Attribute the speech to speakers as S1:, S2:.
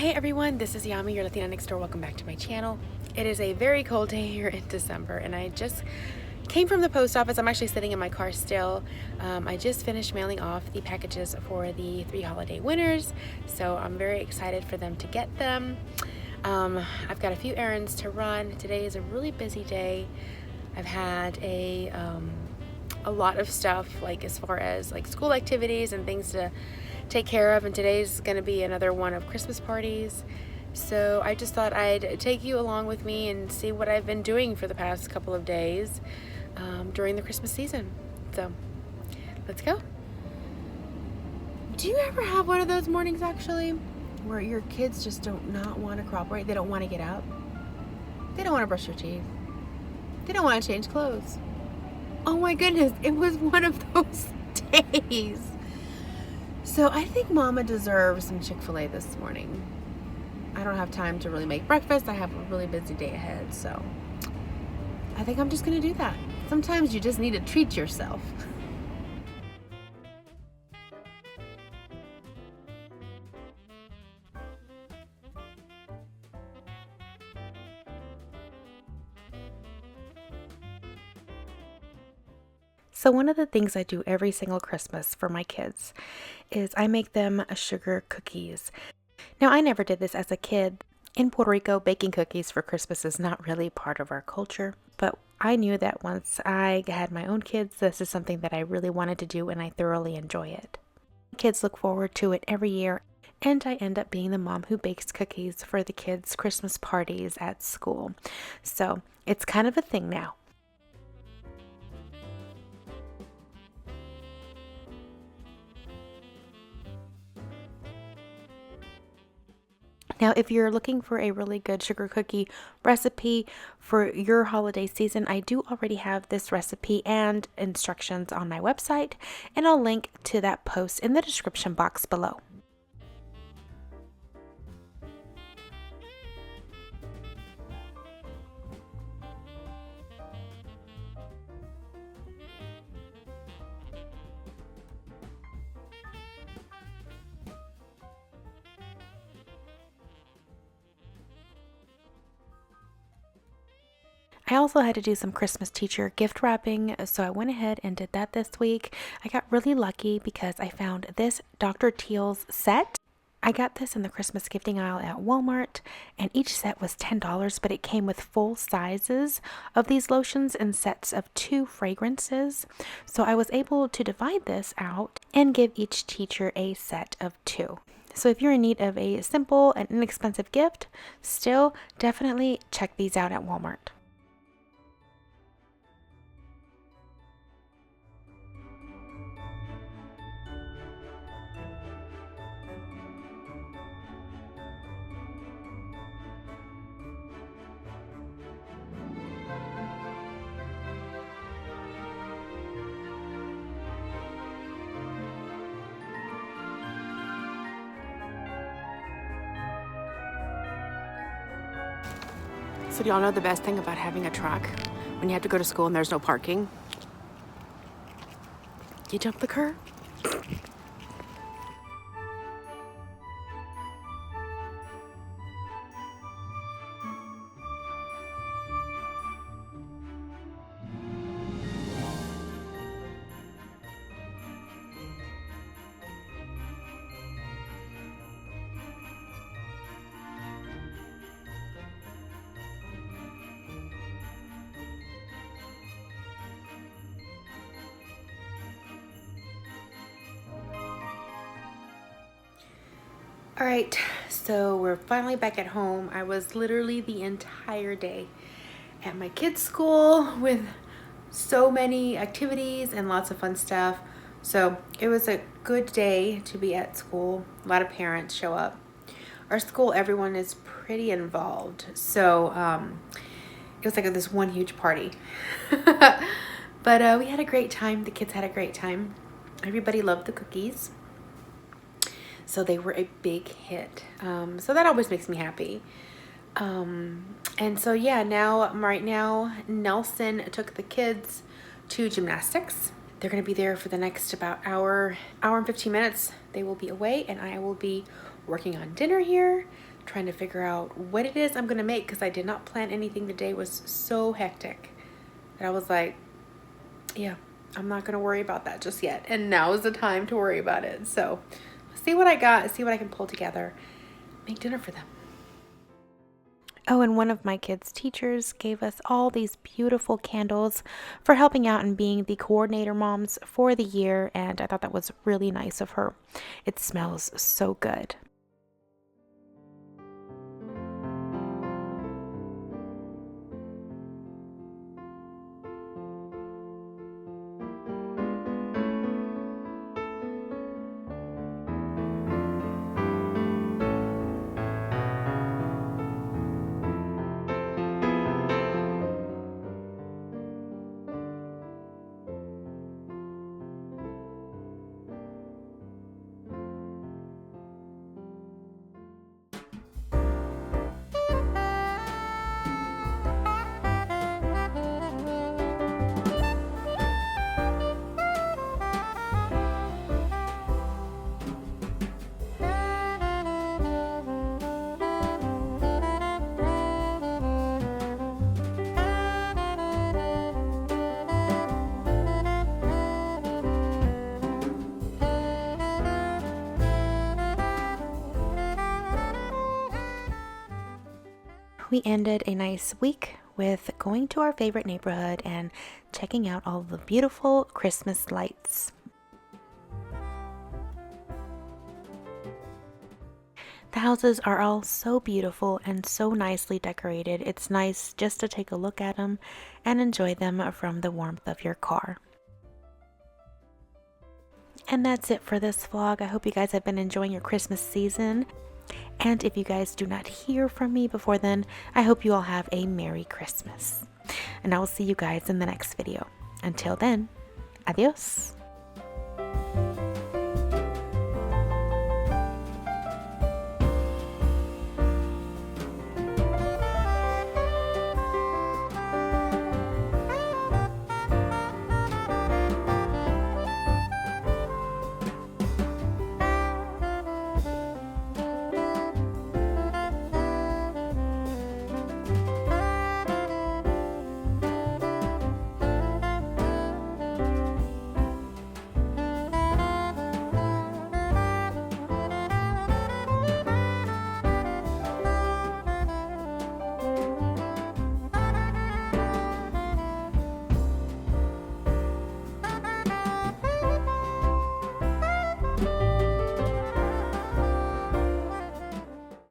S1: Hey everyone, this is Yami, your Latina next door. Welcome back to my channel. It is a very cold day here in December and I just came from the post office. I'm actually sitting in my car still. I just finished mailing off the packages for the 3 holiday winners, so I'm very excited for them to get them. I've got a few errands to run. Today is a really busy day. I've had a lot of stuff, like as far as like school activities and things to take care of, and today's going to be another one of Christmas parties. So I just thought I'd take you along with me and see what I've been doing for the past couple of days during the Christmas season. So let's go. Do you ever have one of those mornings actually where your kids just not want to cooperate? They don't want to get up. They don't want to brush their teeth. They don't want to change clothes. Oh my goodness, it was one of those days. So I think Mama deserves some Chick-fil-A this morning. I don't have time to really make breakfast. I have a really busy day ahead, so I think I'm just gonna do that. Sometimes you just need to treat yourself. So one of the things I do every single Christmas for my kids is I make them sugar cookies. Now, I never did this as a kid. In Puerto Rico, baking cookies for Christmas is not really part of our culture, but I knew that once I had my own kids, this is something that I really wanted to do and I thoroughly enjoy it. Kids look forward to it every year, and I end up being the mom who bakes cookies for the kids' Christmas parties at school. So it's kind of a thing now. Now, if you're looking for a really good sugar cookie recipe for your holiday season, I do already have this recipe and instructions on my website, and I'll link to that post in the description box below. I also had to do some Christmas teacher gift wrapping, so I went ahead and did that this week. I got really lucky because I found this Dr. Teal's set. I got this in the Christmas gifting aisle at Walmart, and each set was $10, but it came with full sizes of these lotions in sets of 2 fragrances. So I was able to divide this out and give each teacher a set of 2. So if you're in need of a simple and inexpensive gift, still definitely check these out at Walmart. So do y'all know the best thing about having a truck when you have to go to school and there's no parking? You jump the curb. All right, so we're finally back at home. I was literally the entire day at my kids' school with so many activities and lots of fun stuff. So it was a good day to be at school. A lot of parents show up. Our school, everyone is pretty involved. So it was like this one huge party. But we had a great time. The kids had a great time. Everybody loved the cookies. So they were a big hit. So that always makes me happy. And so yeah, right now, Nelson took the kids to gymnastics. They're gonna be there for the next about hour and 15 minutes. They will be away and I will be working on dinner here. trying to figure out what it is I'm gonna make, because I did not plan anything. The day was so hectic that I was like, yeah, I'm not gonna worry about that just yet. And now is the time to worry about it. So see what I got, see what I can pull together, make dinner for them. Oh, and one of my kids' teachers gave us all these beautiful candles for helping out and being the coordinator moms for the year, and I thought that was really nice of her. It smells so good. We ended a nice week with going to our favorite neighborhood and checking out all the beautiful Christmas lights. The houses are all so beautiful and so nicely decorated. It's nice just to take a look at them and enjoy them from the warmth of your car. And that's it for this vlog. I hope you guys have been enjoying your Christmas season. And if you guys do not hear from me before then, I hope you all have a Merry Christmas. And I will see you guys in the next video. Until then, adios.